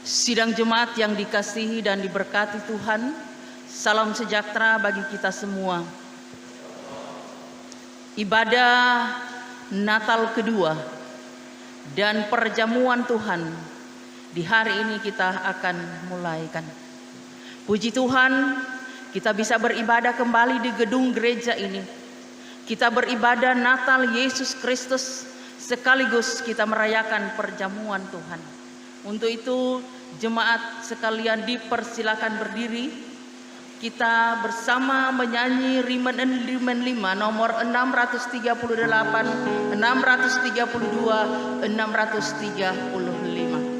Sidang jemaat yang dikasihi dan diberkati Tuhan, salam sejahtera bagi kita semua. Ibadah Natal kedua dan perjamuan Tuhan di hari ini kita akan mulaikan. Puji Tuhan, kita bisa beribadah kembali di gedung gereja ini. Kita beribadah Natal Yesus Kristus sekaligus kita merayakan perjamuan Tuhan. Untuk itu jemaat sekalian dipersilakan berdiri. Kita bersama menyanyi Riemen 5 nomor 638, 632, 635.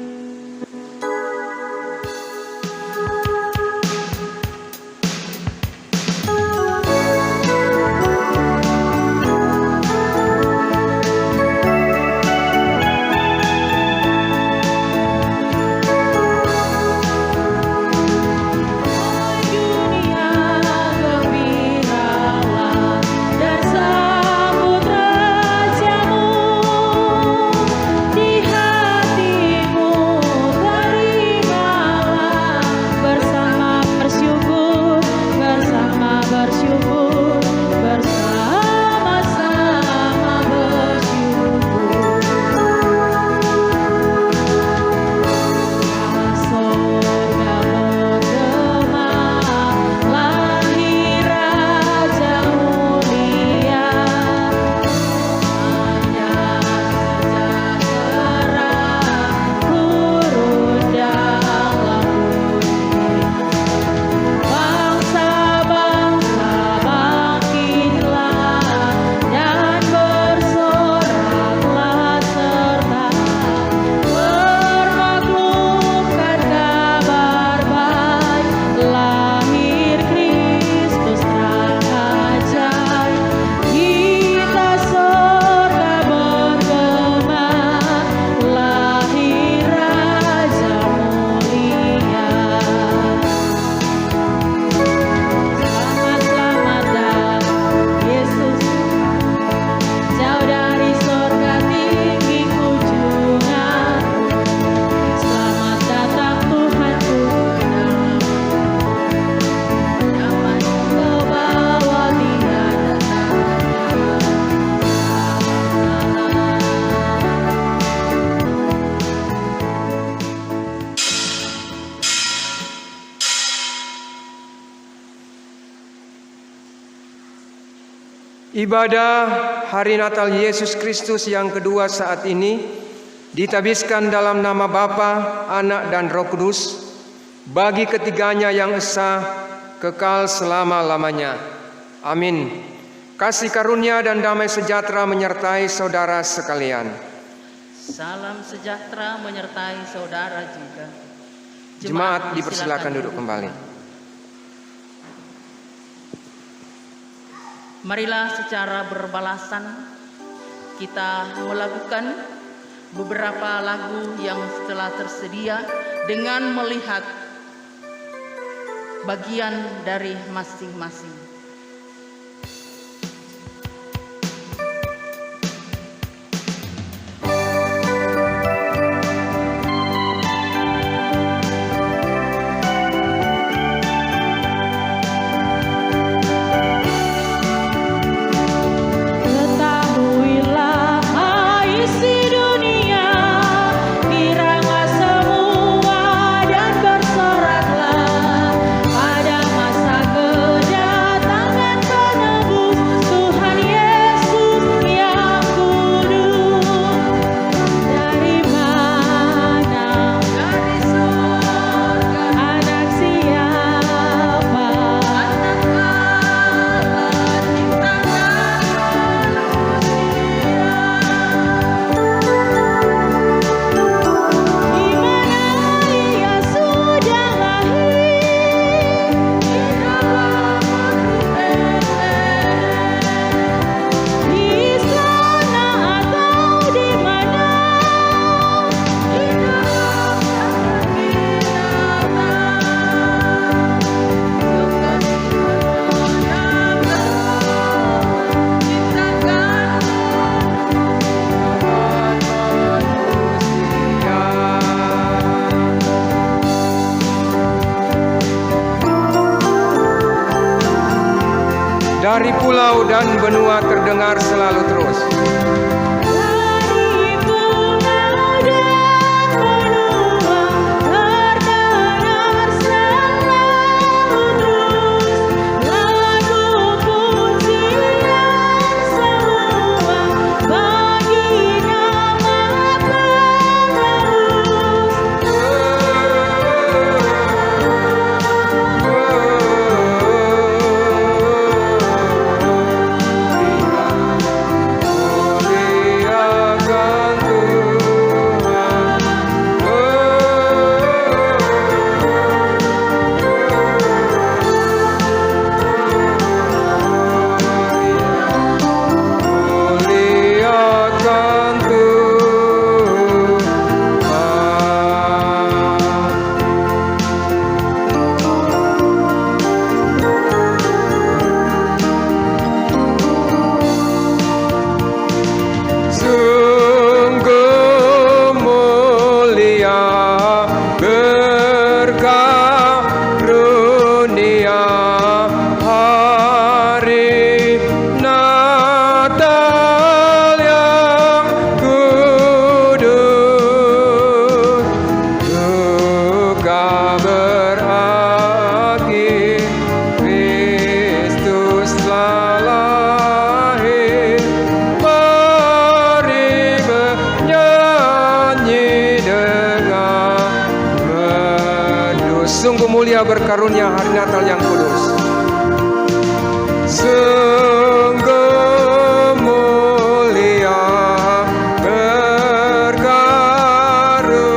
Ibadah Hari Natal Yesus Kristus yang kedua saat ini ditabiskan dalam nama Bapa, Anak, dan Roh Kudus, bagi ketiganya yang esa, kekal selama-lamanya. Amin. Kasih karunia dan damai sejahtera menyertai saudara sekalian. Salam sejahtera menyertai saudara juga. Jemaat dipersilakan duduk kembali. Marilah secara berbalasan kita melakukan beberapa lagu yang telah tersedia dengan melihat bagian dari masing-masing. Pada masa kejahatan dari pulau dan benua terdengar selalu terus. Sungguh mulia berkarunia hari Natal yang kudus. Sungguh mulia berkarunia hari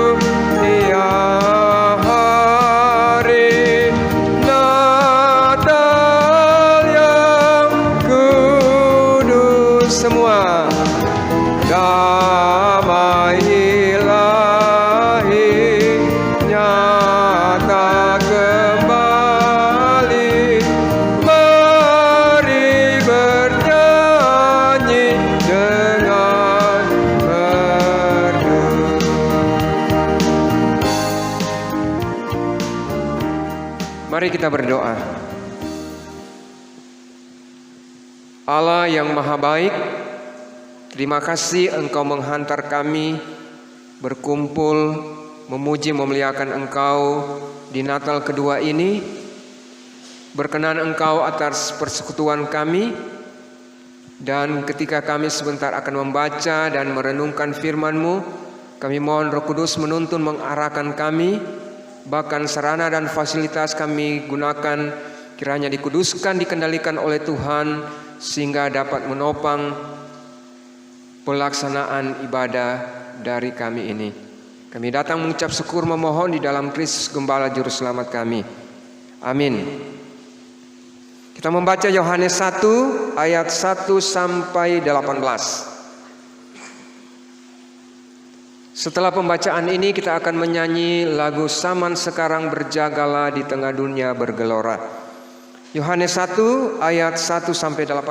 Natal yang kudus. Semua damai ilahi nyata kembali, mari bernyanyi dengan merdu. Mari kita berdoa. Allah yang maha baik, terima kasih Engkau menghantar kami berkumpul memuji memuliakan Engkau di Natal kedua ini. Berkenan Engkau atas persekutuan kami, dan ketika kami sebentar akan membaca dan merenungkan firman-Mu, kami mohon Roh Kudus menuntun mengarahkan kami, bahkan sarana dan fasilitas kami gunakan kiranya dikuduskan, dikendalikan oleh Tuhan, sehingga dapat menopang pelaksanaan ibadah dari kami ini. Kami datang mengucap syukur memohon di dalam Kristus Gembala Juru Selamat kami. Amin. Kita membaca Yohanes 1 ayat 1 sampai 18. Setelah pembacaan ini kita akan menyanyi lagu Saman Sekarang Berjagalah di Tengah Dunia Bergelora. Yohanes 1 ayat 1 sampai 18.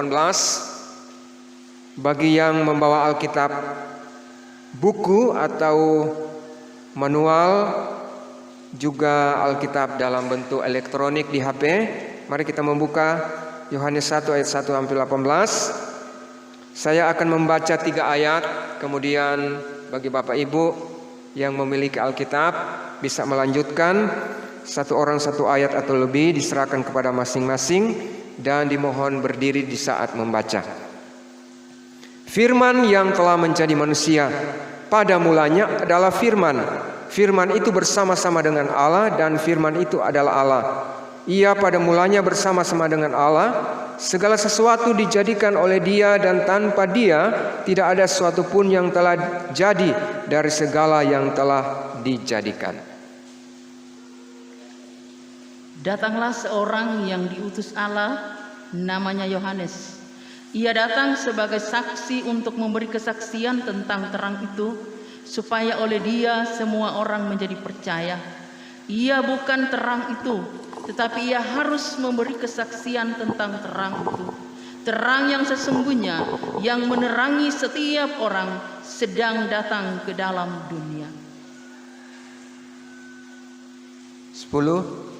Bagi yang membawa Alkitab buku atau manual, juga Alkitab dalam bentuk elektronik di HP, mari kita membuka Yohanes 1 ayat 1 sampai 18. Saya akan membaca 3 ayat, kemudian bagi Bapak Ibu yang memiliki Alkitab bisa melanjutkan, 1 orang 1 ayat atau lebih diserahkan kepada masing-masing, dan dimohon berdiri di saat membaca. Firman yang telah menjadi manusia, pada mulanya adalah firman. Firman itu bersama-sama dengan Allah, dan firman itu adalah Allah. Ia pada mulanya bersama-sama dengan Allah. Segala sesuatu dijadikan oleh Dia, dan tanpa Dia tidak ada sesuatu pun yang telah jadi dari segala yang telah dijadikan. Datanglah seorang yang diutus Allah, namanya Yohanes. Ia datang sebagai saksi untuk memberi kesaksian tentang terang itu, supaya oleh Dia semua orang menjadi percaya. Ia bukan terang itu, tetapi ia harus memberi kesaksian tentang terang itu. Terang yang sesungguhnya, yang menerangi setiap orang, sedang datang ke dalam dunia. 10.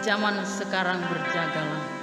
zaman sekarang berjagalah.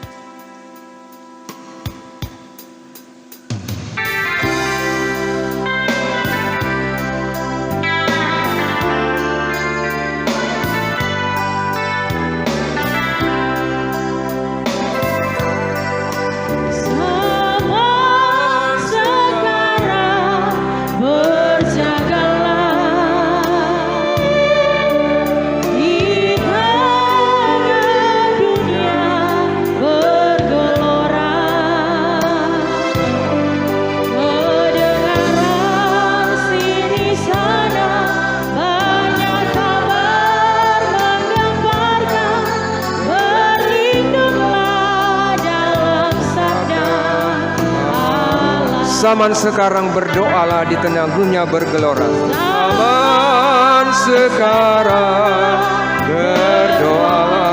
Zaman sekarang berdoalah di tengah dunia bergelora. Zaman sekarang berdoalah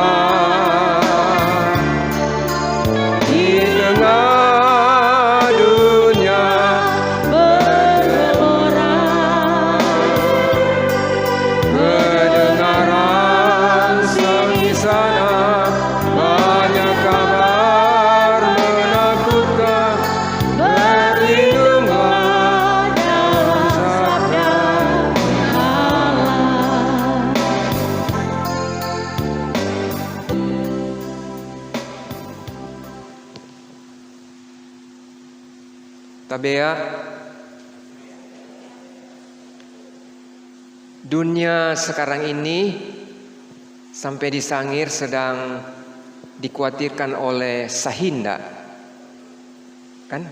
di tengah dunia bergelora. Kedengaran sini sana banyak kabar menakutkan. Tabea, dunia sekarang ini sampai di Sangir sedang dikhawatirkan oleh Sahinda, kan?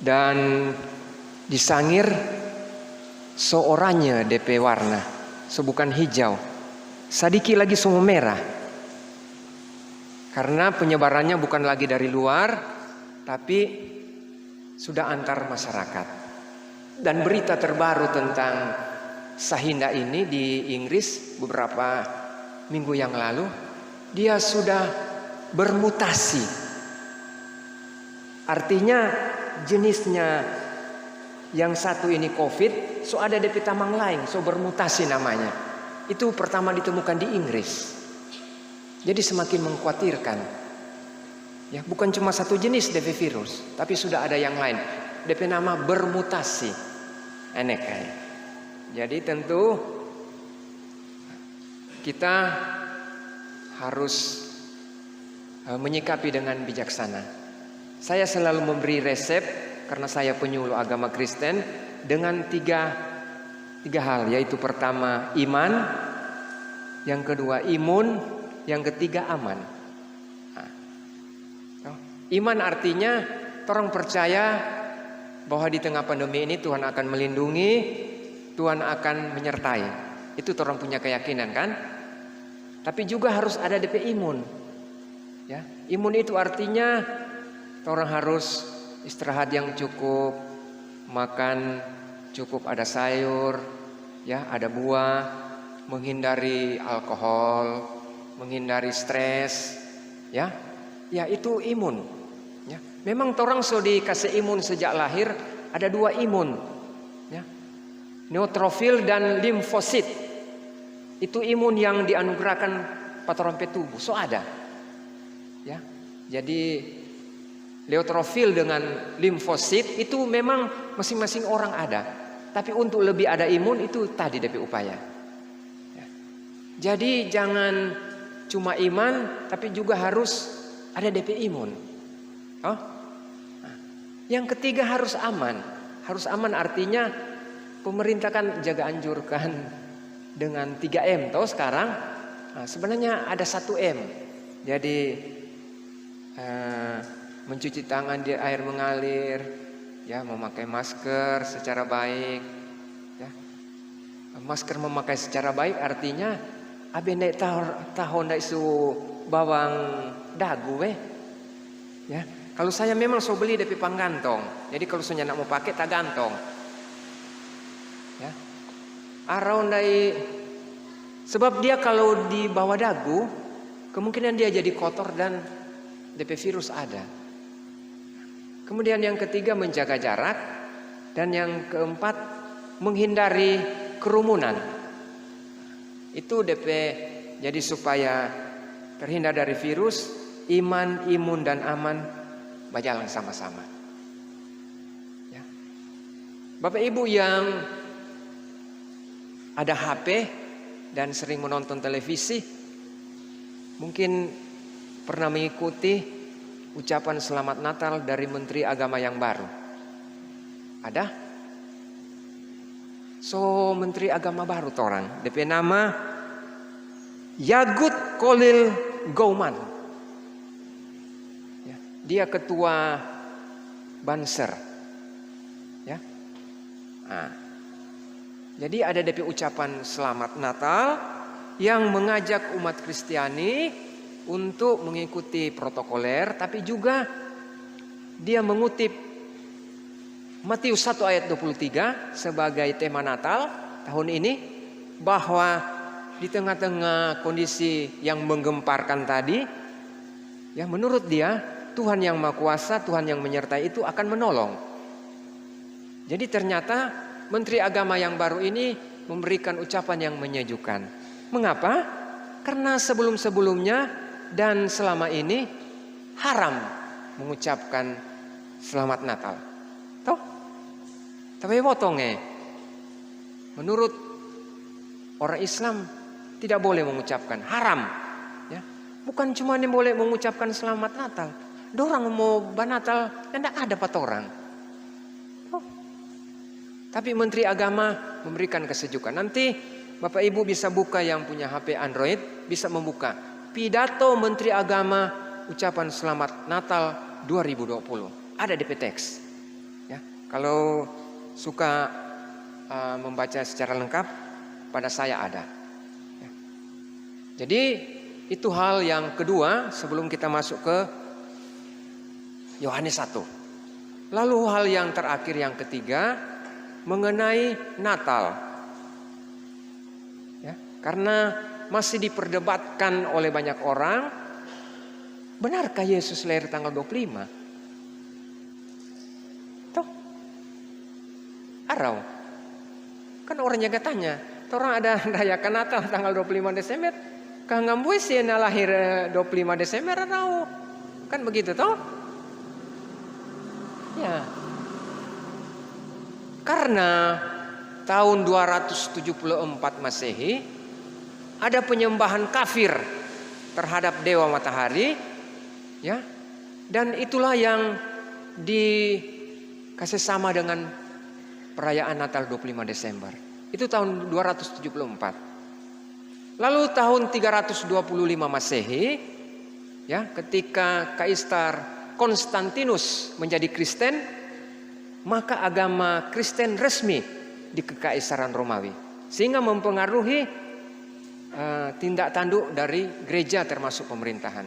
Dan di Sangir seorangnya DP warna, bukan hijau, sadiki lagi semua merah. Karena penyebarannya bukan lagi dari luar, tapi sudah antar masyarakat. Dan berita terbaru tentang Sahinda ini di Inggris beberapa minggu yang lalu, dia sudah bermutasi. Artinya jenisnya yang satu ini COVID, so ada DP tamang lain, so bermutasi namanya. Itu pertama ditemukan di Inggris. Jadi semakin mengkhawatirkan. Ya, bukan cuma satu jenis DP virus, tapi sudah ada yang lain. DP nama bermutasi. Aneh kayak. Jadi tentu kita harus menyikapi dengan bijaksana. Saya selalu memberi resep karena saya penyuluh agama Kristen dengan tiga hal, yaitu pertama iman, yang kedua imun, yang ketiga aman. Iman artinya orang percaya bahwa di tengah pandemi ini Tuhan akan melindungi, Tuhan akan menyertai. Itu orang punya keyakinan kan? Tapi juga harus ada DP imun. Ya, imun itu artinya orang harus istirahat yang cukup, makan cukup, ada sayur, ya, ada buah, menghindari alkohol, menghindari stres, ya, itu imun. Ya, memang orang so dikasih imun sejak lahir, ada dua imun, ya, neutrofil dan limfosit. Itu imun yang dianugerahkan patron tubuh, so ada, ya. Jadi neutrofil dengan limfosit itu memang masing-masing orang ada, tapi untuk lebih ada imun itu tadi DP upaya. Ya. Jadi jangan cuma iman, tapi juga harus ada DP imun. Oh? Nah, yang ketiga harus aman. Harus aman artinya pemerintah kan jaga anjurkan dengan 3M. Tahu sekarang? Nah, sebenarnya ada 1M. Jadi mencuci tangan di air mengalir, ya, memakai masker secara baik. Ya. Masker memakai secara baik artinya abe naik tahun naik su bawang dagu ya. Kalau saya memang so beli dari panggantong. Jadi kalau saya nak mau pakai tak gantong. Ya. Arau dari sebab dia kalau di bawah dagu kemungkinan dia jadi kotor dan DP virus ada. Kemudian yang ketiga menjaga jarak, dan yang keempat menghindari kerumunan. Itu DP jadi supaya terhindar dari virus, iman, imun dan aman berjalan sama-sama. Ya. Bapak Ibu yang ada HP dan sering menonton televisi, mungkin pernah mengikuti ucapan selamat Natal dari Menteri Agama yang baru. Ada? So, Menteri Agama baru orang, DP nama Yagut Kolil Gauman. Ya, dia ketua Banser. Ya. Nah, jadi ada DP ucapan selamat Natal yang mengajak umat Kristiani untuk mengikuti protokoler, tapi juga dia mengutip Matius 1 ayat 23 sebagai tema Natal tahun ini, bahwa di tengah-tengah kondisi yang menggemparkan tadi, ya menurut dia Tuhan yang Maha Kuasa, Tuhan yang menyertai itu akan menolong. Jadi ternyata Menteri Agama yang baru ini memberikan ucapan yang menyejukkan. Mengapa? Karena sebelum-sebelumnya dan selama ini haram mengucapkan selamat Natal. Toh? Tapi potongnya, menurut orang Islam tidak boleh mengucapkan, haram. Ya. Bukan cuma yang boleh mengucapkan selamat Natal. Dorang mau banatal, tidak ada pat orang. Oh. Tapi Menteri Agama memberikan kesejukan. Nanti Bapak Ibu bisa buka yang punya HP Android, bisa membuka pidato Menteri Agama ucapan selamat Natal 2020. Ada DP teks. Ya. Kalau suka membaca secara lengkap, pada saya ada. Ya. Jadi itu hal yang kedua sebelum kita masuk ke Yohanes 1. Lalu hal yang terakhir yang ketiga mengenai Natal. Ya, karena masih diperdebatkan oleh banyak orang, benarkah Yesus lahir tanggal 25? Toh? Arau. Kan orang jaga tanya, orang ada rayakan Natal tanggal 25 Desember, kang ngambue sih lahir 25 Desember arau. Kan begitu toh? Ya. Karena tahun 274 Masehi ada penyembahan kafir terhadap dewa matahari, ya. Dan itulah yang dikasih sama dengan perayaan Natal 25 Desember. Itu tahun 274. Lalu tahun 325 Masehi, ya, ketika Kaisar Konstantinus menjadi Kristen, maka agama Kristen resmi di Kekaisaran Romawi, sehingga mempengaruhi tindak tanduk dari gereja termasuk pemerintahan.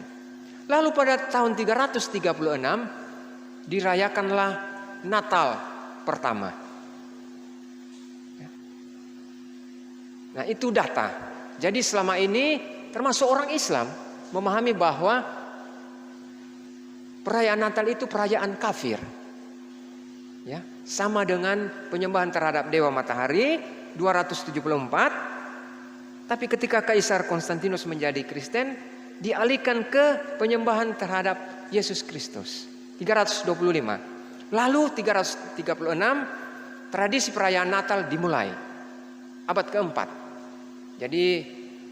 Lalu pada tahun 336 dirayakanlah Natal pertama. Nah, itu data. Jadi selama ini termasuk orang Islam memahami bahwa perayaan Natal itu perayaan kafir. Ya, sama dengan penyembahan terhadap dewa matahari 274. Tapi ketika Kaisar Konstantinus menjadi Kristen, dialihkan ke penyembahan terhadap Yesus Kristus 325. Lalu 336 tradisi perayaan Natal dimulai abad keempat. Jadi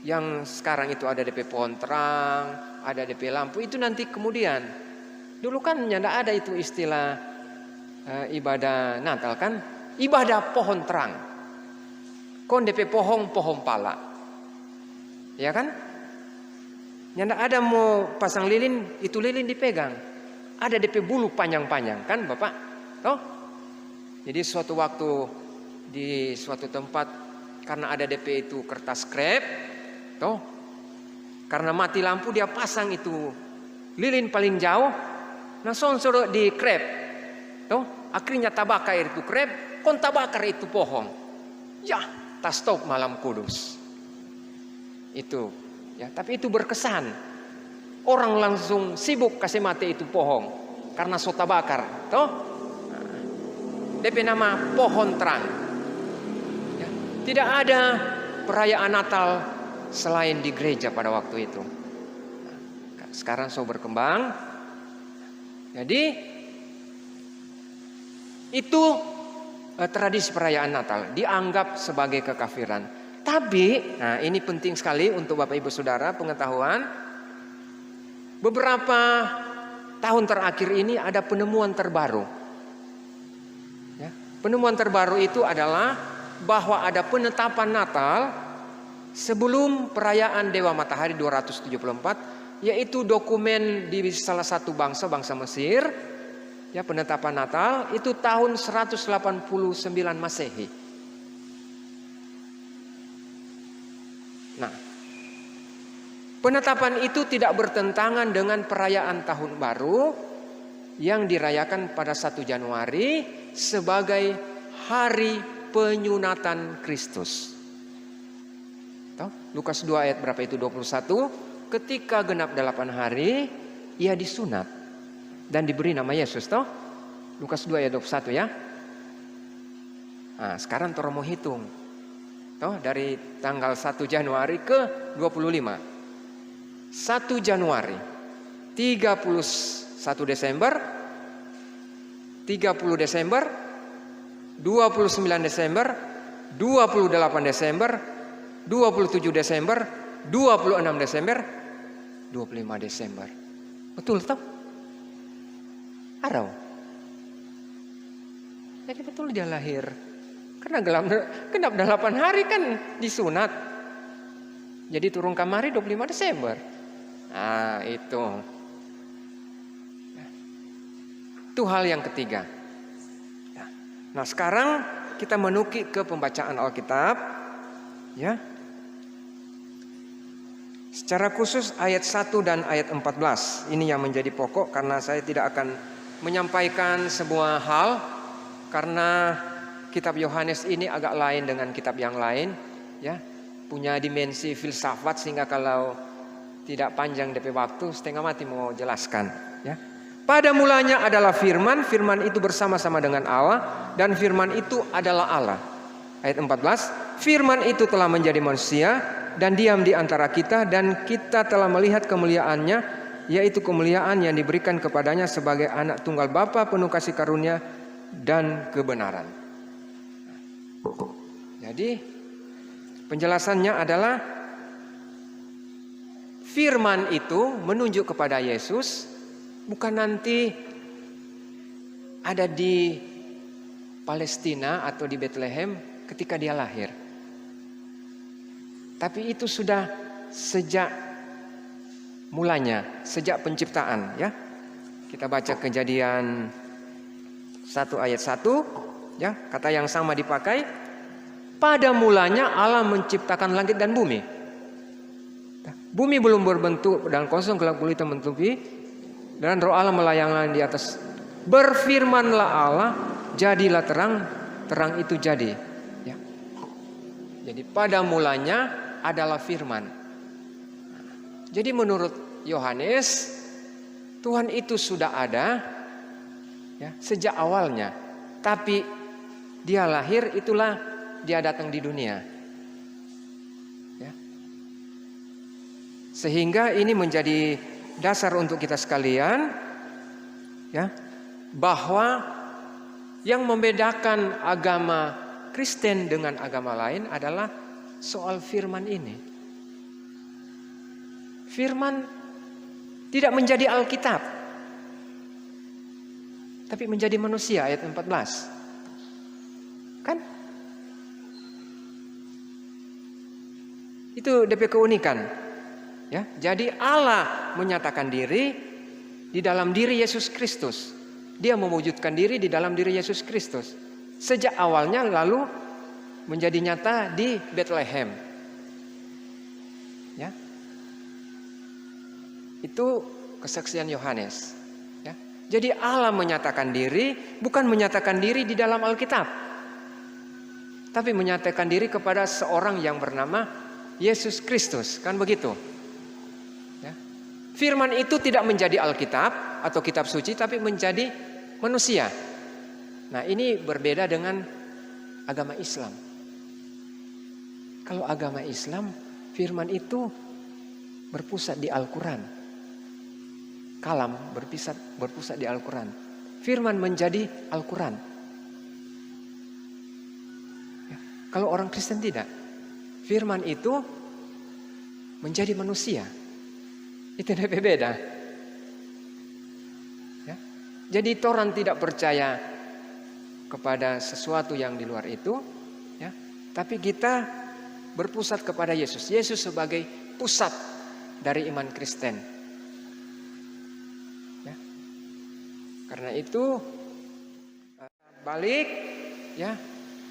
yang sekarang itu ada DP pohon terang, ada DP lampu, itu nanti kemudian. Dulu kan tidak ada itu istilah ibadah Natal kan, ibadah pohon terang. Kon DP pohon pala. Ya kan? Tidak ada mau pasang lilin, itu lilin dipegang. Ada DP bulu panjang-panjang kan Bapak? Toh? Jadi suatu waktu di suatu tempat, karena ada DP itu kertas krep, toh, karena mati lampu dia pasang itu lilin paling jauh, nah suruh di krep, toh, akhirnya tabakar itu krep, kon tabakar itu pohon, ya, tas stop malam kudus, itu, ya, tapi itu berkesan, orang langsung sibuk kasih mati itu pohon, karena so tabakar, toh, DP nama pohon terang. Tidak ada perayaan Natal selain di gereja pada waktu itu. Nah, sekarang so berkembang. Jadi itu tradisi perayaan Natal dianggap sebagai kekafiran. Tapi, nah ini penting sekali untuk Bapak Ibu Saudara pengetahuan. Beberapa tahun terakhir ini ada penemuan terbaru. Ya, penemuan terbaru itu adalah bahwa ada penetapan Natal sebelum perayaan Dewa Matahari 274, yaitu dokumen di salah satu bangsa Mesir. Ya, penetapan Natal itu tahun 189 Masehi. Nah, penetapan itu tidak bertentangan dengan perayaan Tahun Baru yang dirayakan pada 1 Januari sebagai hari penyunatan Kristus. Lukas 2 ayat berapa itu? 21. Ketika genap 8 hari, ia disunat dan diberi nama Yesus. Lukas 2 ayat 21 ya. Nah, sekarang tolong mau hitung. Dari tanggal 1 Januari ke 25. 1 Januari, 31 Desember, 30 Desember, 29 Desember, 28 Desember, 27 Desember, 26 Desember, 25 Desember. Betul toh? Arau. Jadi betul dia lahir. Karena genap 8 hari kan disunat. Jadi turun kamari 25 Desember. Nah itu. Itu hal yang ketiga. Nah sekarang kita menukik ke pembacaan Alkitab. Ya. Secara khusus ayat 1 dan ayat 14. Ini yang menjadi pokok karena saya tidak akan menyampaikan sebuah hal. Karena kitab Yohanes ini agak lain dengan kitab yang lain. Ya, punya dimensi filsafat sehingga kalau tidak panjang DP waktu setengah mati mau jelaskan. Ya. Pada mulanya adalah firman, firman itu bersama-sama dengan Allah dan firman itu adalah Allah. Ayat 14, firman itu telah menjadi manusia dan diam di antara kita dan kita telah melihat kemuliaannya, yaitu kemuliaan yang diberikan kepadanya sebagai anak tunggal Bapa penuh kasih karunia dan kebenaran. Jadi penjelasannya adalah firman itu menunjuk kepada Yesus, bukan nanti ada di Palestina atau di Bethlehem ketika dia lahir. Tapi itu sudah sejak mulanya, sejak penciptaan ya. Kita baca Kejadian 1 ayat 1 ya, kata yang sama dipakai. Pada mulanya Allah menciptakan langit dan bumi. Bumi belum berbentuk dan kosong, gelap gulita menutupi, dan roh Allah melayang di atas. Berfirmanlah Allah, jadilah terang, terang itu jadi. Ya. Jadi pada mulanya adalah firman. Jadi menurut Yohanes, Tuhan itu sudah ada ya, sejak awalnya. Tapi dia lahir, itulah dia datang di dunia. Ya. Sehingga ini menjadi dasar untuk kita sekalian ya, bahwa yang membedakan agama Kristen dengan agama lain adalah soal firman ini. Firman tidak menjadi Alkitab, tapi menjadi manusia, ayat 14. Kan? Itu DP keunikan. Ya, jadi Allah menyatakan diri di dalam diri Yesus Kristus. Dia mewujudkan diri di dalam diri Yesus Kristus. Sejak awalnya lalu menjadi nyata di Bethlehem. Ya. Itu kesaksian Yohanes. Ya. Jadi Allah menyatakan diri, bukan menyatakan diri di dalam Alkitab, tapi menyatakan diri kepada seorang yang bernama Yesus Kristus. Kan begitu? Ya. Firman itu tidak menjadi Alkitab atau kitab suci, tapi menjadi manusia. Nah ini berbeda dengan agama Islam. Kalau agama Islam, firman itu berpusat di Al-Quran. Kalam berpusat di Al-Quran. Firman menjadi Al-Quran. Ya, kalau orang Kristen tidak. Firman itu menjadi manusia. Itu beda. Ya. Jadi orang tidak percaya kepada sesuatu yang di luar itu. Ya. Tapi kita berpusat kepada Yesus. Yesus sebagai pusat dari iman Kristen. Ya. Karena itu balik ya,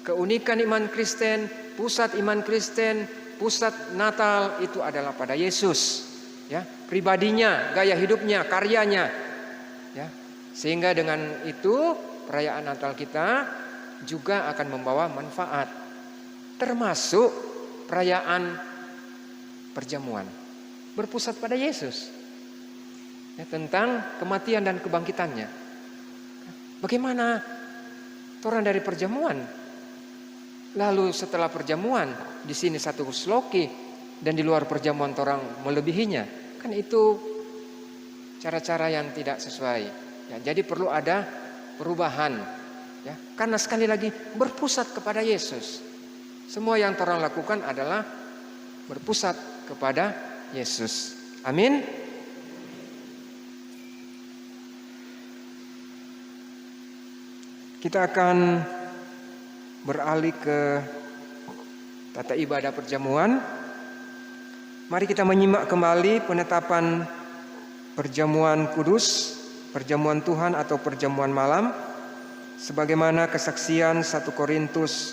keunikan iman Kristen, pusat iman Kristen, pusat Natal itu adalah pada Yesus. Ya, pribadinya, gaya hidupnya, karyanya. Ya. Sehingga dengan itu perayaan Natal kita juga akan membawa manfaat. Termasuk perayaan perjamuan. Berpusat pada Yesus. Ya, tentang kematian dan kebangkitannya. Bagaimana orang dari perjamuan? Lalu setelah perjamuan, di sini satu sloki dan di luar perjamuan orang melebihinya. Kan itu cara-cara yang tidak sesuai. Ya, jadi perlu ada perubahan. Ya, karena sekali lagi berpusat kepada Yesus. Semua yang orang lakukan adalah berpusat kepada Yesus. Amin. Kita akan beralih ke tata ibadah perjamuan. Mari kita menyimak kembali penetapan perjamuan kudus, perjamuan Tuhan atau perjamuan malam, sebagaimana kesaksian 1 Korintus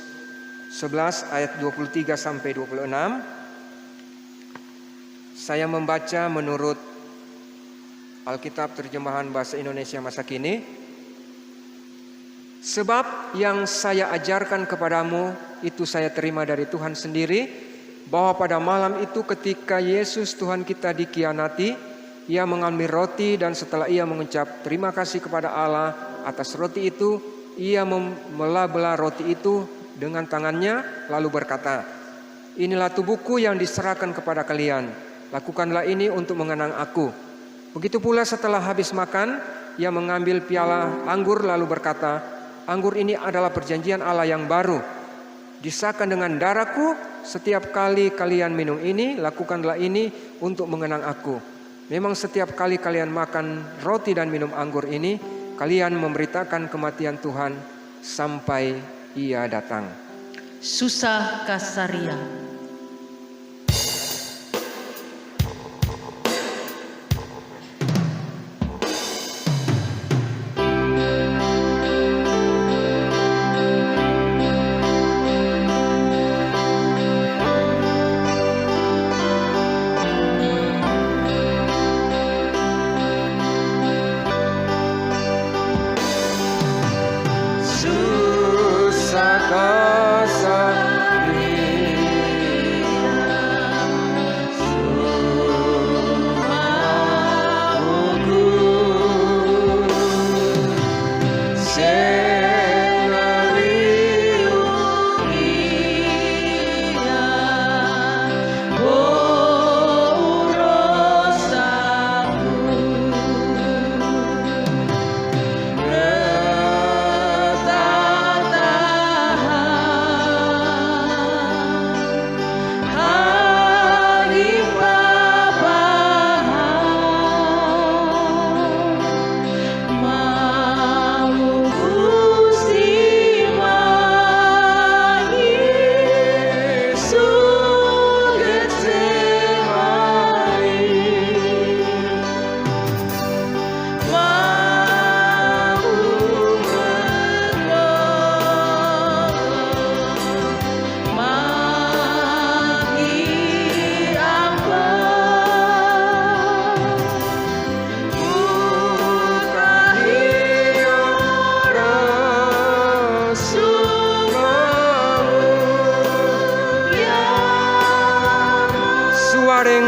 11 ayat 23 sampai 26. Saya membaca menurut Alkitab terjemahan bahasa Indonesia masa kini. Sebab yang saya ajarkan kepadamu itu saya terima dari Tuhan sendiri, bahwa pada malam itu ketika Yesus Tuhan kita dikhianati, Ia mengambil roti dan setelah Ia mengucap terima kasih kepada Allah atas roti itu, Ia membelah-belah roti itu dengan tangannya lalu berkata, inilah tubuhku yang diserahkan kepada kalian, lakukanlah ini untuk mengenang aku. Begitu pula setelah habis makan, Ia mengambil piala anggur lalu berkata, anggur ini adalah perjanjian Allah yang baru, disahkan dengan darahku. Setiap kali kalian minum ini, lakukanlah ini untuk mengenang aku. Memang setiap kali kalian makan roti dan minum anggur ini, kalian memberitakan kematian Tuhan sampai Ia datang. Susah Kasaria.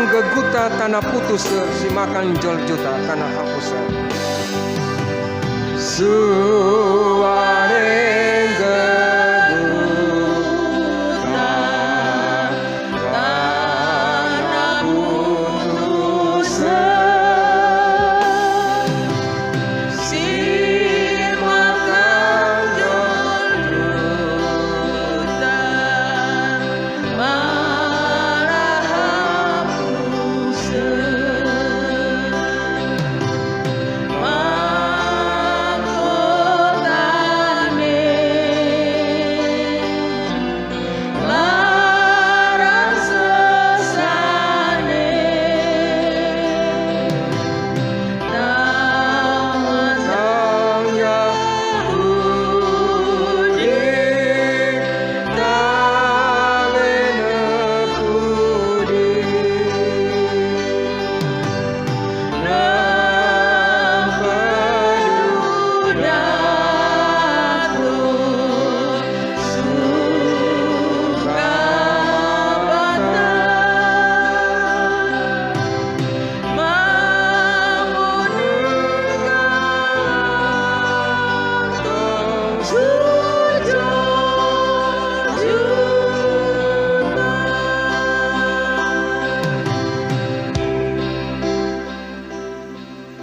Geguta tanah putus si makan jol juta tanah hapusa. Suareng geguta tanah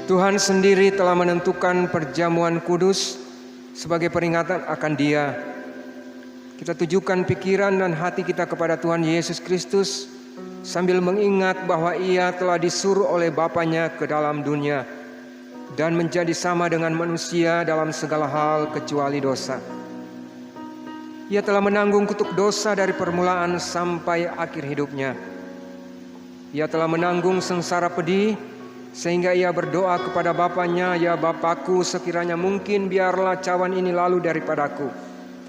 Tuhan sendiri telah menentukan perjamuan kudus sebagai peringatan akan Dia. Kita tujukan pikiran dan hati kita kepada Tuhan Yesus Kristus sambil mengingat bahwa Ia telah disuruh oleh Bapanya ke dalam dunia dan menjadi sama dengan manusia dalam segala hal kecuali dosa. Ia telah menanggung kutuk dosa dari permulaan sampai akhir hidupnya. Ia telah menanggung sengsara pedih sehingga ia berdoa kepada Bapanya, "Ya Bapakku, sekiranya mungkin biarlah cawan ini lalu daripadaku.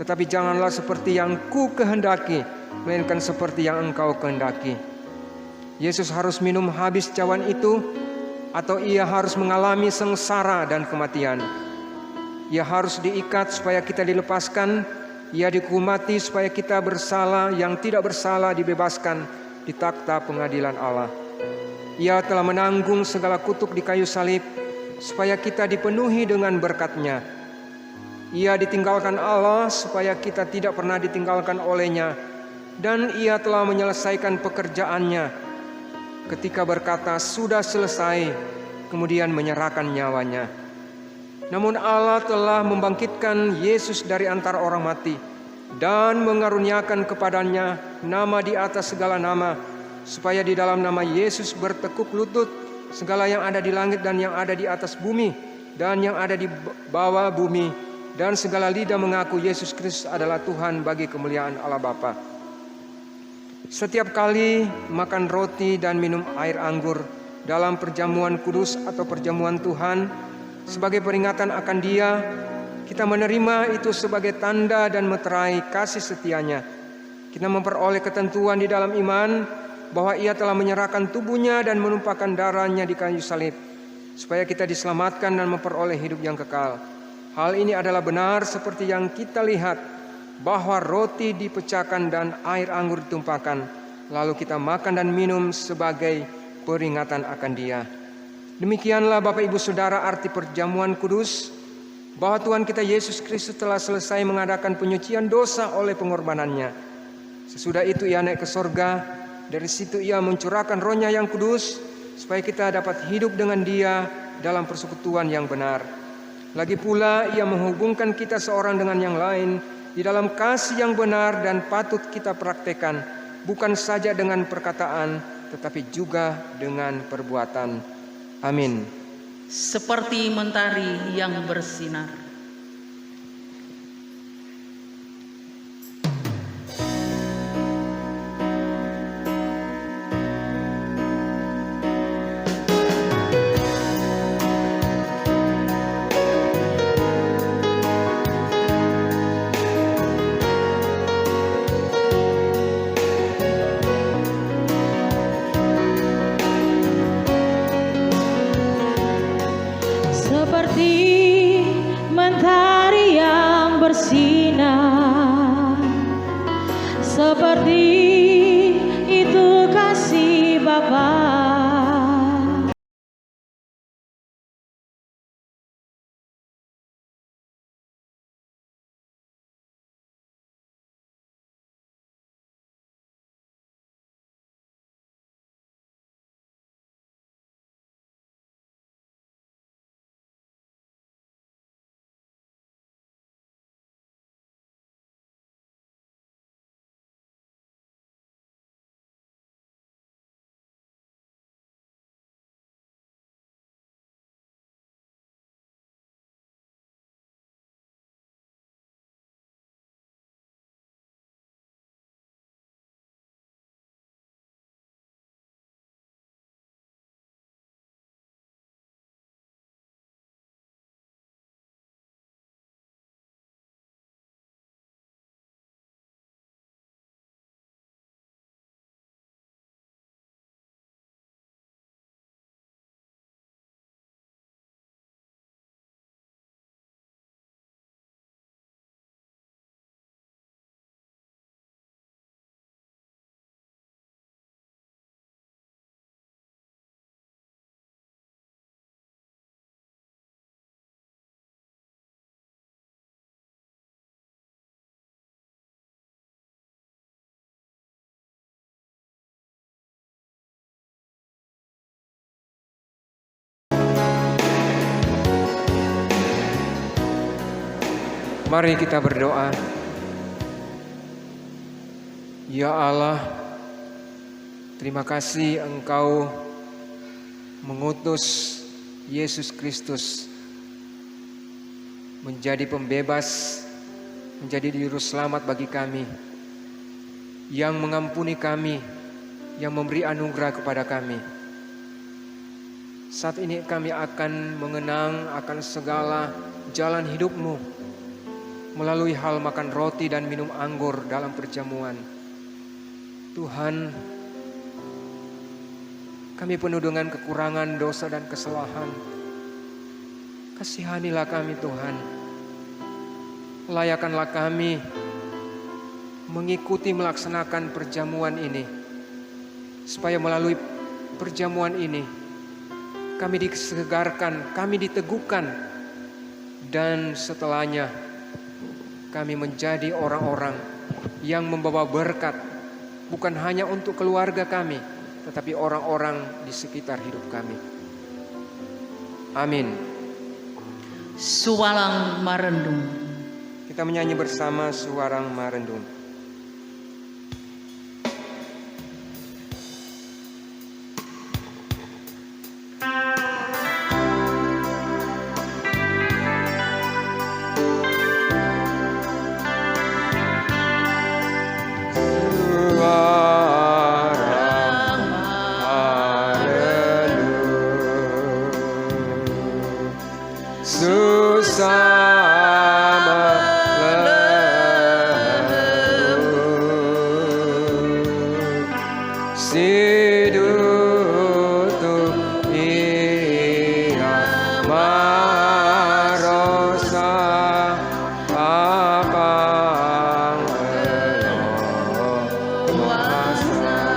Tetapi janganlah seperti yang ku kehendaki, melainkan seperti yang Engkau kehendaki." Yesus harus minum habis cawan itu, atau ia harus mengalami sengsara dan kematian. Ia harus diikat supaya kita dilepaskan. Ia dihukum mati supaya kita bersalah, yang tidak bersalah dibebaskan di takhta pengadilan Allah. Ia telah menanggung segala kutuk di kayu salib supaya kita dipenuhi dengan berkat-Nya. Ia ditinggalkan Allah supaya kita tidak pernah ditinggalkan oleh-Nya, dan Ia telah menyelesaikan pekerjaannya ketika berkata sudah selesai, kemudian menyerahkan nyawanya. Namun Allah telah membangkitkan Yesus dari antara orang mati dan mengaruniakan kepadanya nama di atas segala nama, supaya di dalam nama Yesus bertekuk lutut segala yang ada di langit dan yang ada di atas bumi dan yang ada di bawah bumi, dan segala lidah mengaku Yesus Kristus adalah Tuhan bagi kemuliaan Allah Bapa. Setiap kali makan roti dan minum air anggur dalam perjamuan kudus atau perjamuan Tuhan sebagai peringatan akan Dia, kita menerima itu sebagai tanda dan meterai kasih setia-Nya. Kita memperoleh ketentuan di dalam iman bahwa Ia telah menyerahkan tubuhnya dan menumpahkan darahnya di kayu salib, supaya kita diselamatkan dan memperoleh hidup yang kekal. Hal ini adalah benar seperti yang kita lihat, bahwa roti dipecahkan dan air anggur ditumpahkan, lalu kita makan dan minum sebagai peringatan akan Dia. Demikianlah Bapak Ibu Saudara arti perjamuan kudus, bahwa Tuhan kita Yesus Kristus telah selesai mengadakan penyucian dosa oleh pengorbanannya. Sesudah itu Ia naik ke sorga. Dari situ Ia mencurahkan Roh-Nya yang kudus supaya kita dapat hidup dengan Dia dalam persekutuan yang benar. Lagi pula Ia menghubungkan kita seorang dengan yang lain di dalam kasih yang benar dan patut kita praktekkan, bukan saja dengan perkataan tetapi juga dengan perbuatan. Amin. Seperti mentari yang bersinar. Seperti mentari yang bersinar, seperti itu kasih Bapa. Mari kita berdoa. Ya Allah, terima kasih Engkau mengutus Yesus Kristus menjadi pembebas, menjadi juru selamat bagi kami, yang mengampuni kami, yang memberi anugerah kepada kami. Saat ini kami akan mengenang akan segala jalan hidup-Mu melalui hal makan roti dan minum anggur dalam perjamuan. Tuhan, kami penuh dengan kekurangan, dosa dan kesalahan. Kasihanilah kami Tuhan. Layakanlah kami mengikuti melaksanakan perjamuan ini, supaya melalui perjamuan ini kami disegarkan, kami diteguhkan, dan setelahnya kami menjadi orang-orang yang membawa berkat, bukan hanya untuk keluarga kami, tetapi orang-orang di sekitar hidup kami. Amin. Suwalang Marendung. Kita menyanyi bersama Suwalang Marendung.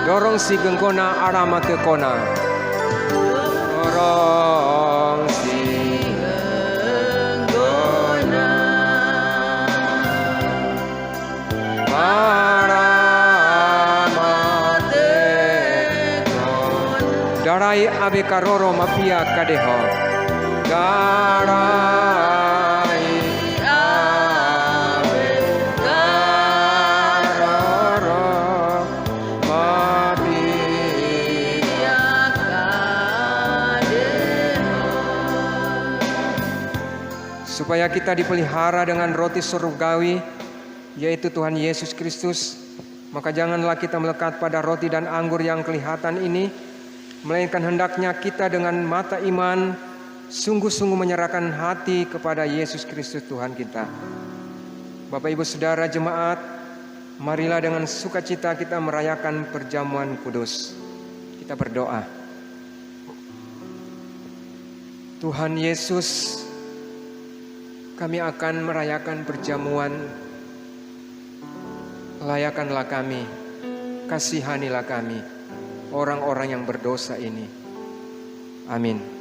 Dorong si gengkona arama ke kona. Dorong si gengkona arama ke kona. Darai abe karoro mapia kadeho. Darai abe karoro supaya kita dipelihara dengan roti surgawi, yaitu Tuhan Yesus Kristus. Maka janganlah kita melekat pada roti dan anggur yang kelihatan ini, melainkan hendaknya kita dengan mata iman sungguh-sungguh menyerahkan hati kepada Yesus Kristus Tuhan kita. Bapak Ibu Saudara jemaat, marilah dengan sukacita kita merayakan perjamuan kudus. Kita berdoa. Tuhan Yesus, kami akan merayakan perjamuan. Layakanlah kami, kasihanilah kami, orang-orang yang berdosa ini. Amin.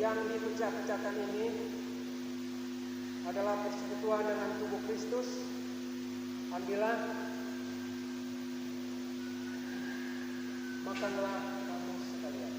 yang dipecah-pecahkan ini adalah persekutuan dengan tubuh Kristus. Ambillah, makanlah kamu sekalian.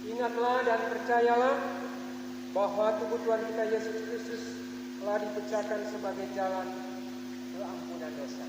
Ingatlah dan percayalah bahwa tubuh Tuhan kita Yesus Kristus telah dipecahkan sebagai jalan keampunan dosa.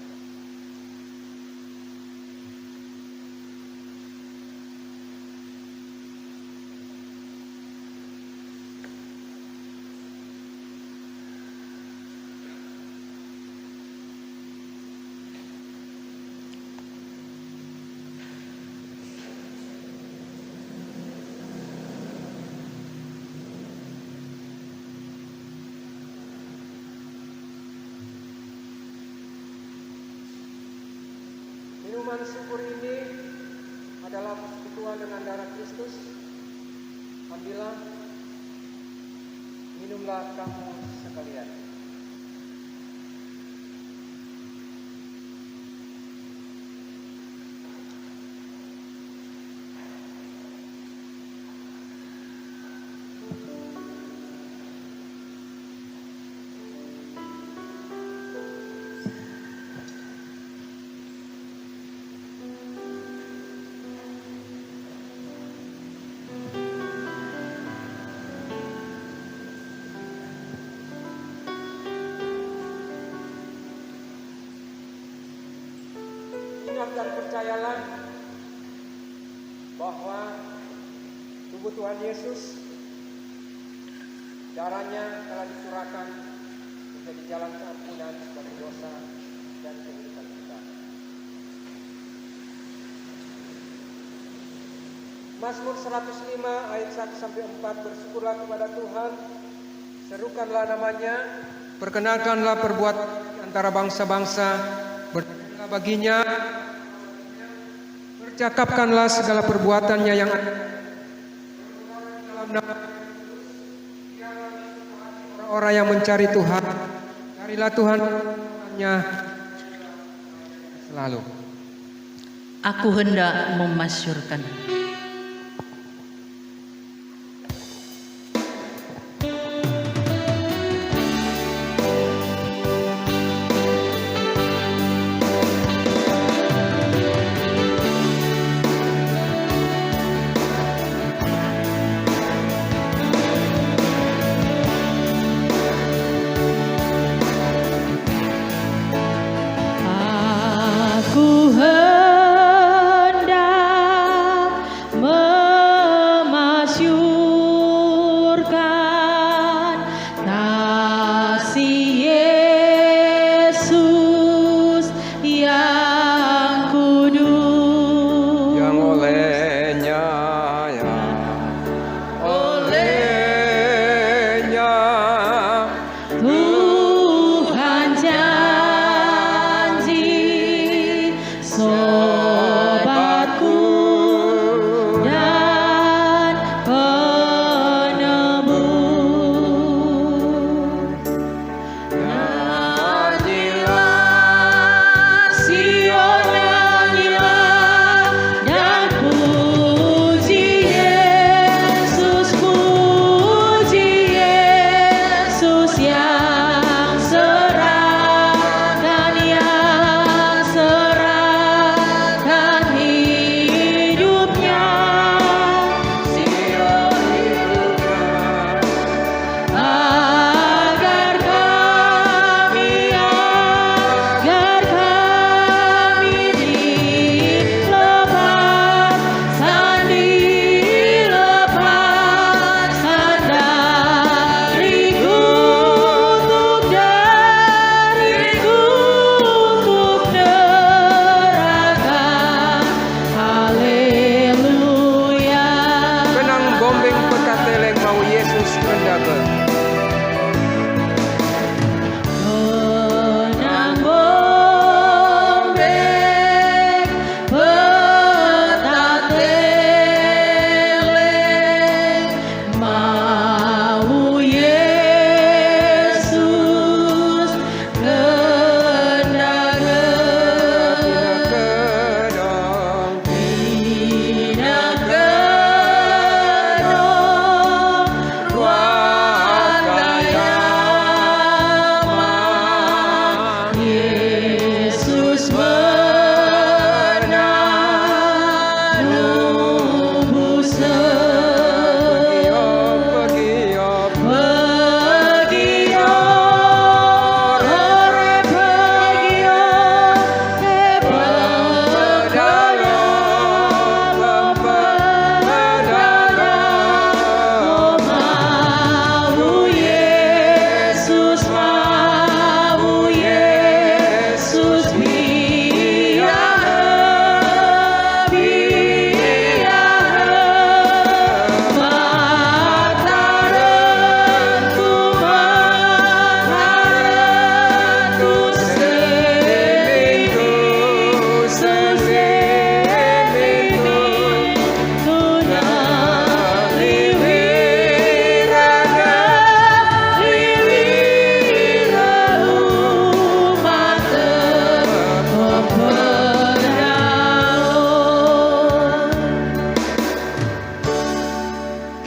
Minuman syukur ini adalah persekutuan dengan darah Kristus. Ambillah, minumlah kamu sekalian. Ingat dan percayalah bahwa tubuh Tuhan Yesus, darahnya telah dicurahkan menjadi jalan keampunan bagi dosa dan kehidupan kita. Mazmur 105 ayat 1-4, bersyukurlah kepada Tuhan, serukanlah namanya, perkenalkanlah perbuatan antara bangsa-bangsa, berdoalah baginya, percakapkanlah segala perbuatannya yang ada dalam nama orang-orang yang mencari Tuhan. Carilah Tuhan-nya selalu. Aku hendak memasyurkan. Aku hendak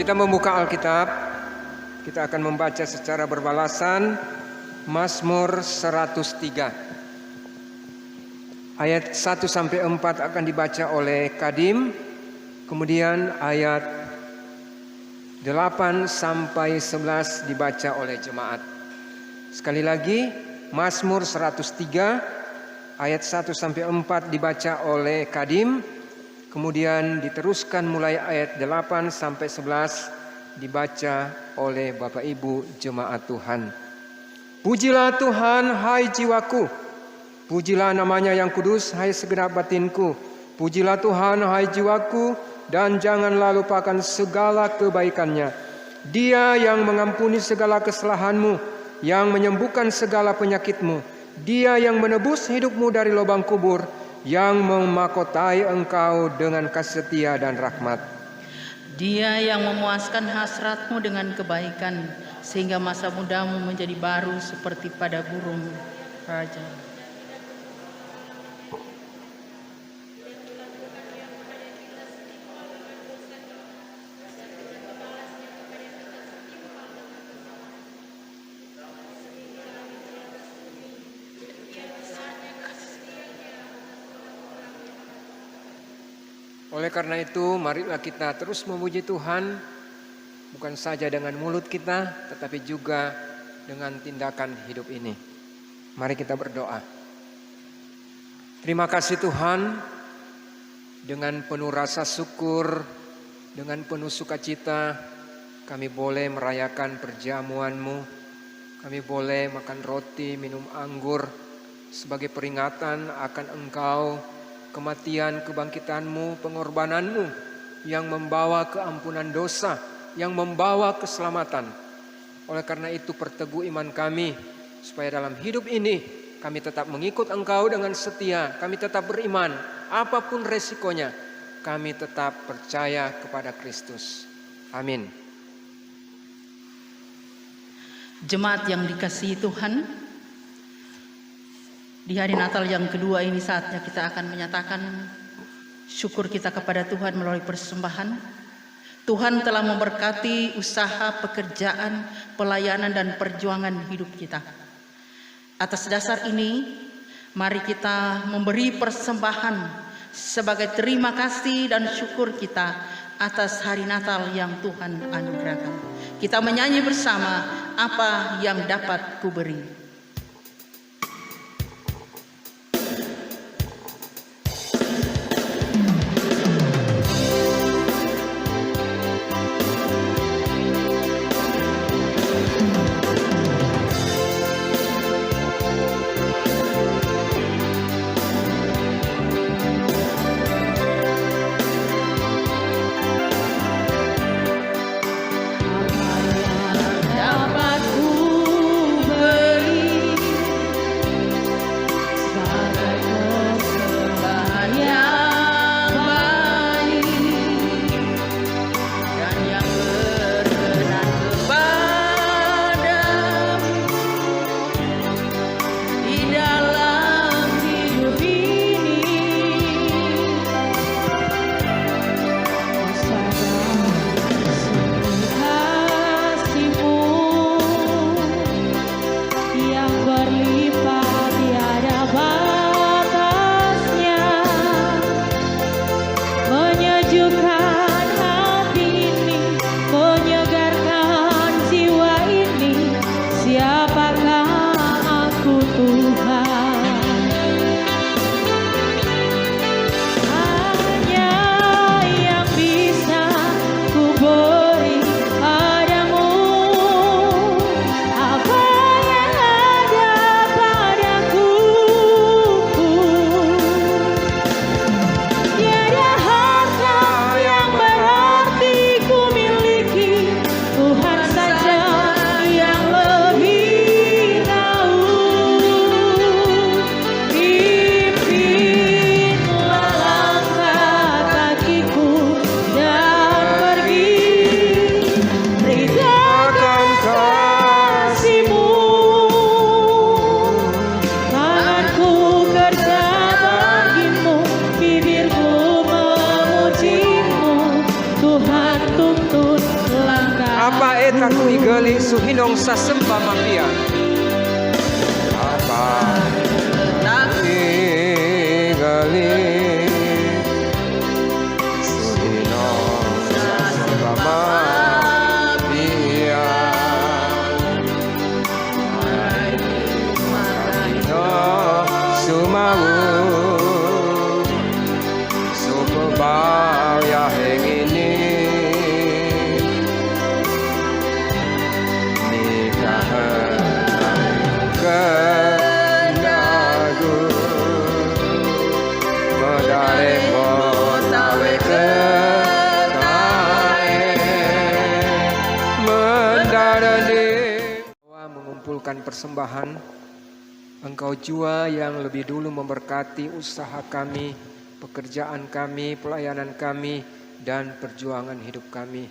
kita membuka Alkitab, kita akan membaca secara berbalasan Mazmur 103. Ayat 1 sampai 4 akan dibaca oleh Kadim, kemudian ayat 8 sampai 11 dibaca oleh jemaat. Sekali lagi, Mazmur 103 ayat 1 sampai 4 dibaca oleh Kadim, kemudian diteruskan mulai ayat 8 sampai 11 dibaca oleh Bapak Ibu jemaat Tuhan. Pujilah Tuhan, hai jiwaku. Pujilah namanya yang kudus, hai segenap batinku. Pujilah Tuhan, hai jiwaku, dan janganlah lupakan segala kebaikannya. Dia yang mengampuni segala kesalahanmu, yang menyembuhkan segala penyakitmu. Dia yang menebus hidupmu dari lubang kubur, yang memakotai engkau dengan kasih setia dan rahmat. Dia yang memuaskan hasratmu dengan kebaikan, sehingga masa mudamu menjadi baru seperti pada burung raja. Oleh karena itu, marilah kita terus memuji Tuhan, bukan saja dengan mulut kita, tetapi juga dengan tindakan hidup ini. Mari kita berdoa. Terima kasih Tuhan, dengan penuh rasa syukur, dengan penuh sukacita, kami boleh merayakan perjamuan-Mu. Kami boleh makan roti, minum anggur, sebagai peringatan akan Engkau, kematian, kebangkitan-Mu, pengorbanan-Mu yang membawa keampunan dosa, yang membawa keselamatan. Oleh karena itu perteguh iman kami, supaya dalam hidup ini kami tetap mengikut Engkau dengan setia, kami tetap beriman, apapun resikonya, kami tetap percaya kepada Kristus. Amin. Jemaat yang dikasihi Tuhan, di hari Natal yang kedua ini saatnya kita akan menyatakan syukur kita kepada Tuhan melalui persembahan. Tuhan telah memberkati usaha, pekerjaan, pelayanan dan perjuangan hidup kita. Atas dasar ini, mari kita memberi persembahan sebagai terima kasih dan syukur kita atas hari Natal yang Tuhan anugerahkan. Kita menyanyi bersama, apa yang dapat kuberi. Apa eta kui geli suhinong sasempa mapia. Apa kui geli suhinong sasempa mapia. Sumawu supebau ya heng ini kenagu medare potawe kenae mendarane. Mengumpulkan persembahan, Engkau jua yang lebih dulu memberkati usaha kami, pekerjaan kami, pelayanan kami, dan perjuangan hidup kami.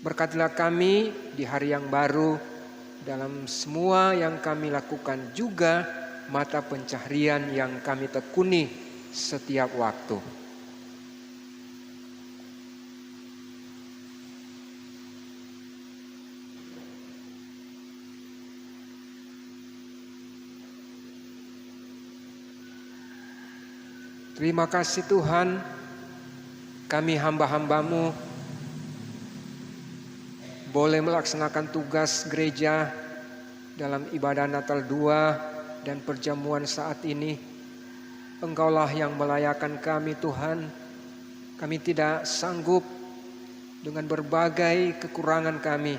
Berkatilah kami di hari yang baru dalam semua yang kami lakukan, juga mata pencaharian yang kami tekuni setiap waktu. Terima kasih Tuhan, kami hamba-hamba-Mu boleh melaksanakan tugas gereja dalam ibadah Natal 2 dan perjamuan saat ini. Engkaulah yang melayakan kami Tuhan. Kami tidak sanggup dengan berbagai kekurangan kami,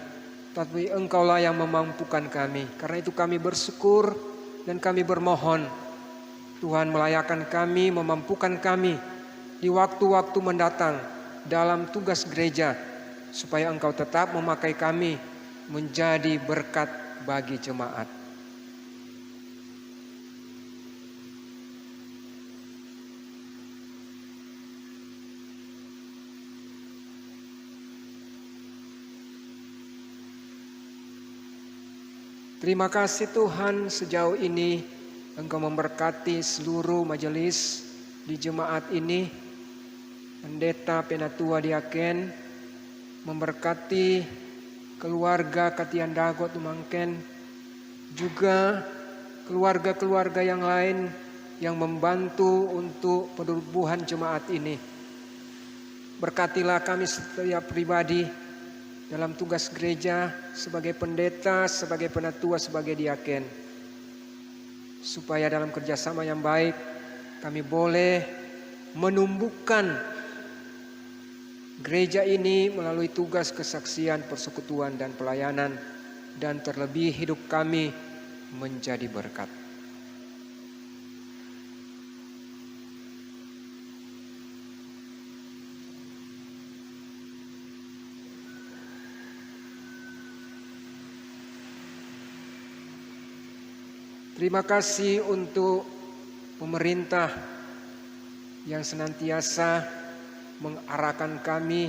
tapi Engkaulah yang memampukan kami. Karena itu kami bersyukur dan kami bermohon Tuhan melayakan kami, memampukan kami di waktu-waktu mendatang dalam tugas gereja, supaya Engkau tetap memakai kami menjadi berkat bagi jemaat. Terima kasih Tuhan, sejauh ini Engkau memberkati seluruh majelis di jemaat ini. Pendeta Penatua Diaken memberkati keluarga Katian Dagot Umangken, juga keluarga-keluarga yang lain yang membantu untuk penubuhan jemaat ini. Berkatilah kami setiap pribadi dalam tugas gereja sebagai pendeta, sebagai penatua, sebagai diaken, supaya dalam kerjasama yang baik kami boleh menumbuhkan gereja ini melalui tugas kesaksian, persekutuan, dan pelayanan, dan terlebih hidup kami menjadi berkat. Terima kasih untuk pemerintah yang senantiasa mengarahkan kami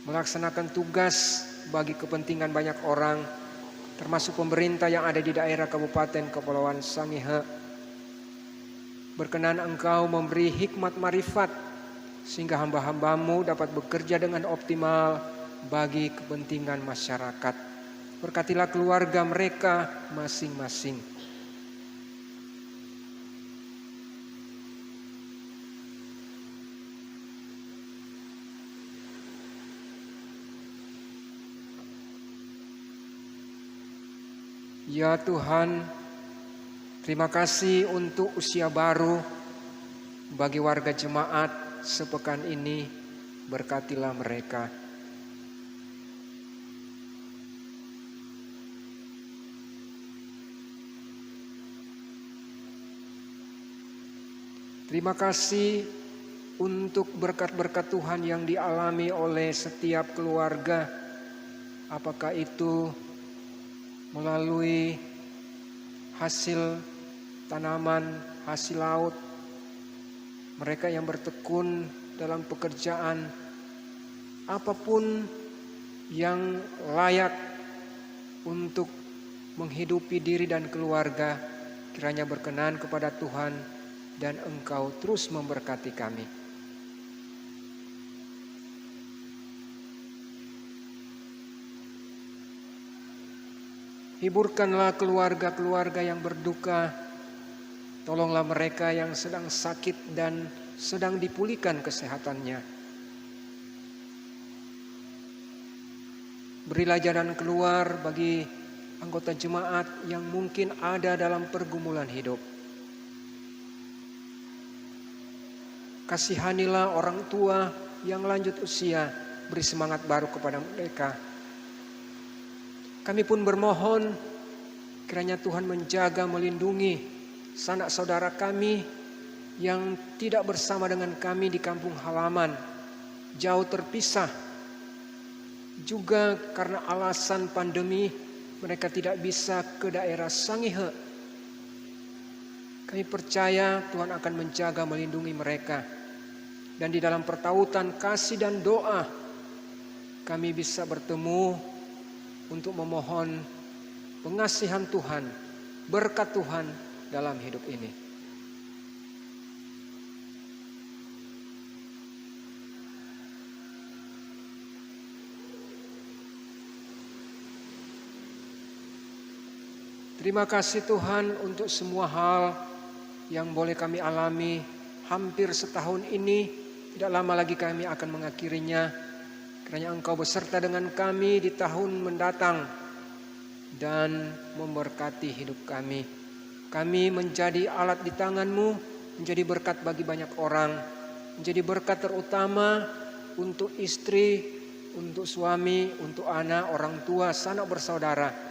melaksanakan tugas bagi kepentingan banyak orang, termasuk pemerintah yang ada di daerah Kabupaten Kepulauan Sangihe. Berkenan Engkau memberi hikmat marifat sehingga hamba-hamba-Mu dapat bekerja dengan optimal bagi kepentingan masyarakat. Berkatilah keluarga mereka masing-masing. Ya Tuhan, terima kasih untuk usia baru bagi warga jemaat sepekan ini. Berkatilah mereka. Terima kasih untuk berkat-berkat Tuhan yang dialami oleh setiap keluarga, apakah itu melalui hasil tanaman, hasil laut, mereka yang bertekun dalam pekerjaan, apapun yang layak untuk menghidupi diri dan keluarga, kiranya berkenan kepada Tuhan dan Engkau terus memberkati kami. Hiburkanlah keluarga-keluarga yang berduka. Tolonglah mereka yang sedang sakit dan sedang dipulihkan kesehatannya. Berilah jalan keluar bagi anggota jemaat yang mungkin ada dalam pergumulan hidup. Kasihanilah orang tua yang lanjut usia, beri semangat baru kepada mereka. Kami pun bermohon kiranya Tuhan menjaga, melindungi sanak saudara kami yang tidak bersama dengan kami di kampung halaman, jauh terpisah. Juga karena alasan pandemi mereka tidak bisa ke daerah Sangihe. Kami percaya Tuhan akan menjaga, melindungi mereka. Dan di dalam pertautan kasih dan doa kami bisa bertemu untuk memohon pengasihan Tuhan, berkat Tuhan dalam hidup ini. Terima kasih Tuhan untuk semua hal yang boleh kami alami hampir setahun ini. Tidak lama lagi kami akan mengakhirinya. Kiranya Engkau beserta dengan kami di tahun mendatang dan memberkati hidup kami. Kami menjadi alat di tangan-Mu, menjadi berkat bagi banyak orang, menjadi berkat terutama untuk istri, untuk suami, untuk anak, orang tua, sanak bersaudara,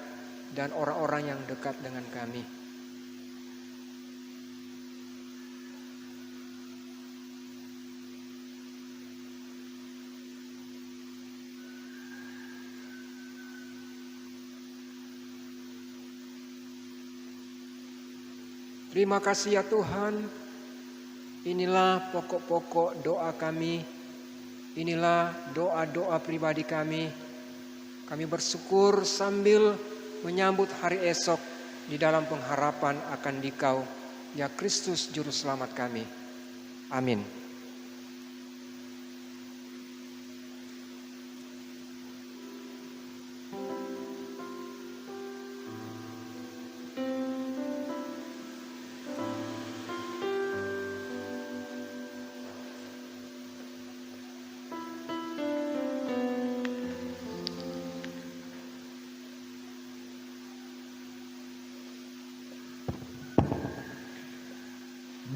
dan orang-orang yang dekat dengan kami. Terima kasih ya Tuhan. Inilah pokok-pokok doa kami. Inilah doa-doa pribadi kami. Kami bersyukur sambil menyambut hari esok di dalam pengharapan akan Dikau, ya Kristus Juru Selamat kami. Amin.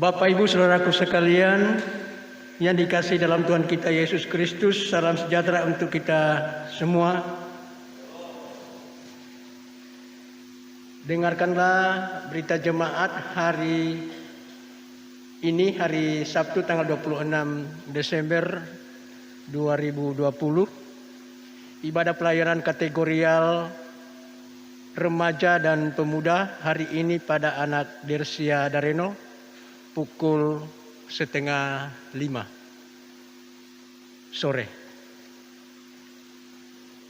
Bapak Ibu Saudaraku sekalian yang dikasihi dalam Tuhan kita Yesus Kristus, salam sejahtera untuk kita semua. Dengarkanlah berita jemaat hari ini, hari Sabtu tanggal 26 Desember 2020. Ibadah pelayanan kategorial remaja dan pemuda hari ini pada anak Dersia Dareno pukul 4:30 sore.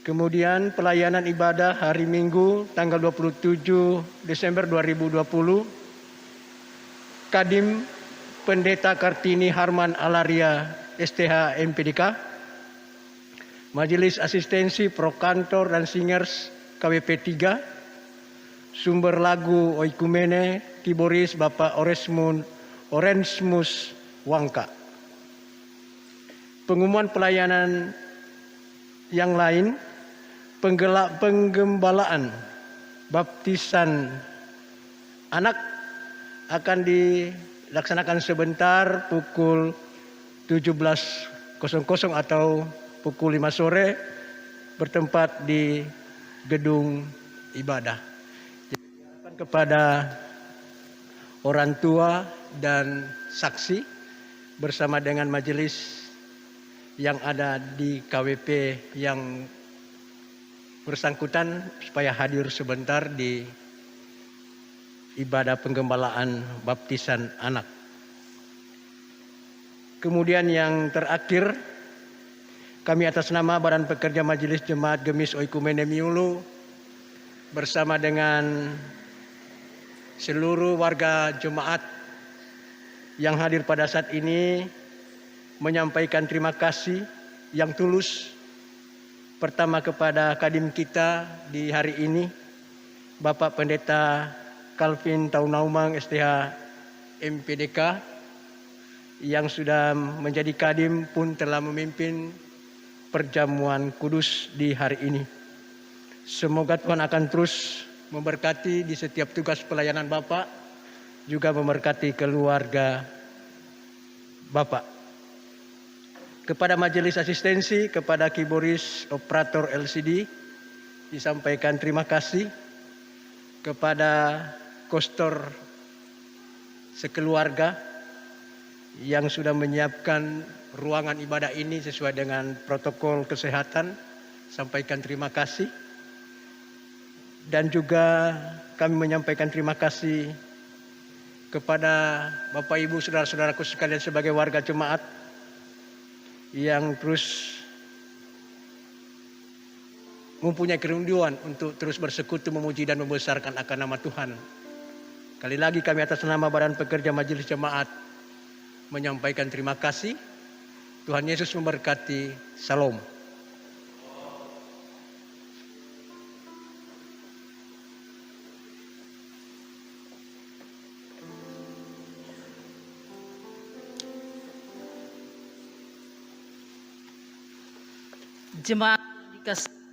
Kemudian pelayanan ibadah hari Minggu tanggal 27 Desember 2020. Kadim Pendeta Kartini Harman Alaria STH MPDK. Majelis Asistensi Pro Kantor dan Singers KWP 3. Sumber lagu Oikumene Kiboris Bapak Orensmus Wangka. Pengumuman pelayanan yang lain, penggembalaan baptisan anak akan dilaksanakan sebentar pukul 17.00 atau pukul 5 sore bertempat di gedung ibadah. Jadi, kepada orang tua dan saksi bersama dengan majelis yang ada di KWP yang bersangkutan supaya hadir sebentar di ibadah penggembalaan baptisan anak. Kemudian yang terakhir, kami atas nama Badan Pekerja Majelis Jemaat Gemis Oikumene Miulu bersama dengan seluruh warga jemaat yang hadir pada saat ini menyampaikan terima kasih yang tulus pertama kepada kadim kita di hari ini, Bapak Pendeta Calvin Taunaumang STH MPDK yang sudah menjadi kadim pun telah memimpin perjamuan kudus di hari ini. Semoga Tuhan akan terus memberkati di setiap tugas pelayanan Bapak, juga memberkati keluarga Bapak. Kepada majelis asistensi, kepada Kiboris Operator LCD, disampaikan terima kasih. Kepada kostor sekeluarga yang sudah menyiapkan ruangan ibadah ini sesuai dengan protokol kesehatan, sampaikan terima kasih. Dan juga kami menyampaikan terima kasih kepada Bapak Ibu saudara-saudaraku sekalian sebagai warga jemaat yang terus mempunyai kerinduan untuk terus bersekutu, memuji dan membesarkan akan nama Tuhan. Kali lagi kami atas nama Badan Pekerja Majelis Jemaat menyampaikan terima kasih. Tuhan Yesus memberkati. Salam. Jemaat dikasih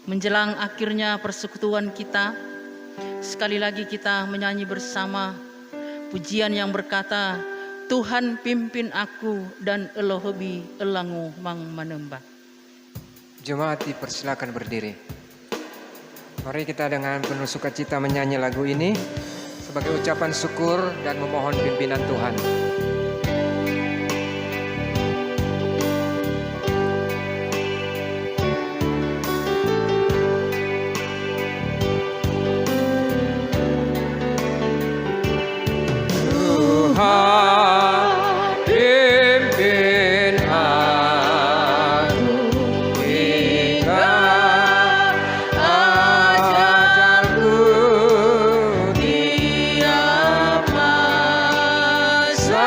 menjelang akhirnya persekutuan kita, sekali lagi kita menyanyi bersama pujian yang berkata, Tuhan pimpin aku dan Elohobi elangu mang manembah. Jemaat dipersilakan berdiri. Mari kita dengan penuh sukacita menyanyi lagu ini sebagai ucapan syukur dan memohon pimpinan Tuhan. Sa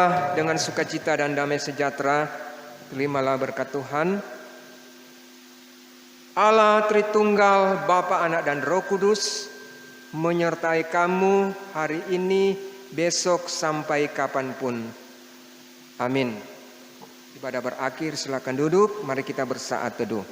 Marilah dengan sukacita dan damai sejahtera, terimalah berkat Tuhan. Allah Tritunggal, Bapa, Anak, dan Roh Kudus, menyertai kamu hari ini, besok, sampai kapanpun. Amin. Ibadah berakhir, silakan duduk. Mari kita bersaat teduh.